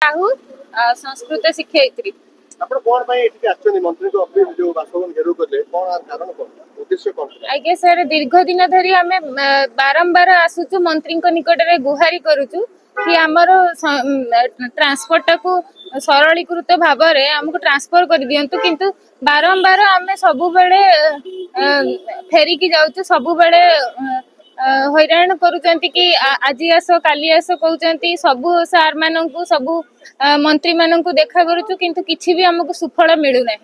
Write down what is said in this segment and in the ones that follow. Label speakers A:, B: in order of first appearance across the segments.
A: साहू संस्कृत शिक्षयित्री।
B: आपण कोन भाई एठी आछन मंत्री को ऑफिस जो बासवन घेरू करले कोन कारण कोन उद्देश्य कोन?
A: आगे सर दीर्घ दिन धरी आमे बारंबार आसुचु मंत्री को निकट रे गुहारी करूचु कि हमर ट्रांसपोर्ट को सरलीकृत भाव में हमको ट्रांसफर कर दियंतु किंतु बारंबार आमे सबु बेले फेरिकी जाउचु सबु बेले हैरान करूचंती कि आज आस काली आस कहउचंती सबु सार माननकु सबु मंत्री माननकु देखा करूचु किंतु किछि भी हमको सुफल मिलु नाही।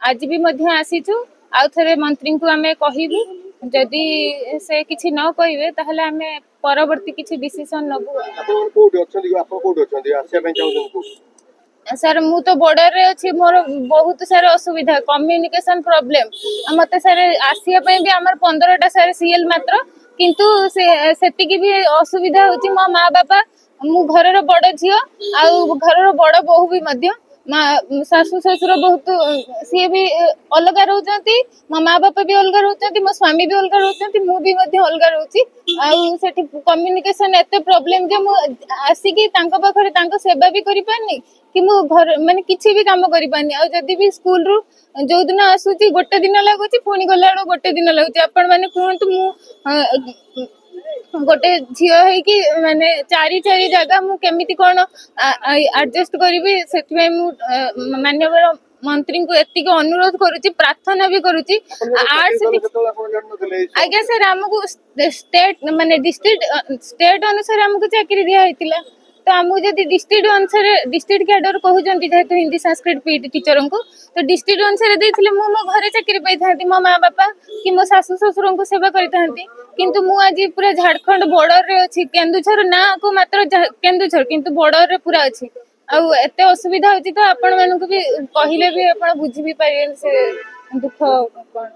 A: आज भी मध्य आसीचु आउ थरे मंत्री को आमे कहिबु जदि से किछि न कहिबे ताहले आमे परवर्ती किछि डिसीजन नबु।
B: आपण कोड अछंती आपण कोड अछंती आसे पय चाहउछन को
A: सर मु तो बॉर्डर रे अछि मोर बहुत सारा असुविधा कम्युनिकेशन प्रॉब्लम मते सर आसिया पय भी हमर 15टा सर सीएल मात्र किंतु सेतिकी भी असुविधा होची मो माँ बापा मु घरर बड़ झियो आउ घरर बड़ बहु भी मध्य शाशु ससुर बहुत सी भी अलग रोचंती मो माँ बापा भी अलग रोचंती मो स्वामी भी अलग रोचंती मु भी मध्य अलग रोची आउ सेठी कम्युनिकेशन एते प्रॉब्लम जे मु आसीकी तांको पाखरे तांको सेवा भी करि पानी कि मु घर माने किछि भी काम करि पानी आ जदी भी स्कूल रु जो दिन आसुची गोटे दिन लागुची पुनी गला गोटे दिन लागुची आपण माने कहंतु मु गोटे झियो है कि माने चारी चारी जगह मु केमिति कोन एडजस्ट करिवि सेति मु माननीय मंत्री को एति को अनुरोध करूची प्रार्थना भी करूची आर्ट्स आज्ञा सर हमको स्टेट माने डिस्ट्रिक्ट स्टेट अनुसार हमको चाकरी दिया हैतिला तो आमु जदि डिस्ट्रिक्ट अनुसार डिस्ट्रिक्ट कैडर कहउचंती जेहेतु हिंदी संस्कृत पीटी टीचर को तो डिस्ट्रिक्ट अनुसार देथिले मु मो घरे चाकरी पाई थांती मो माँ बापा कि मो सासु ससुर को सेवा करि थांती किंतु मु आज पूरा झारखंड बॉर्डर रे अछि केन्दुझर ना को मात्र केन्दुझर किंतु बॉर्डर रे पूरा अछि आ एते असुविधा होची तो आपण मानन को भी कहिले भी आपण बुझी भी पारियन से दुख कोन।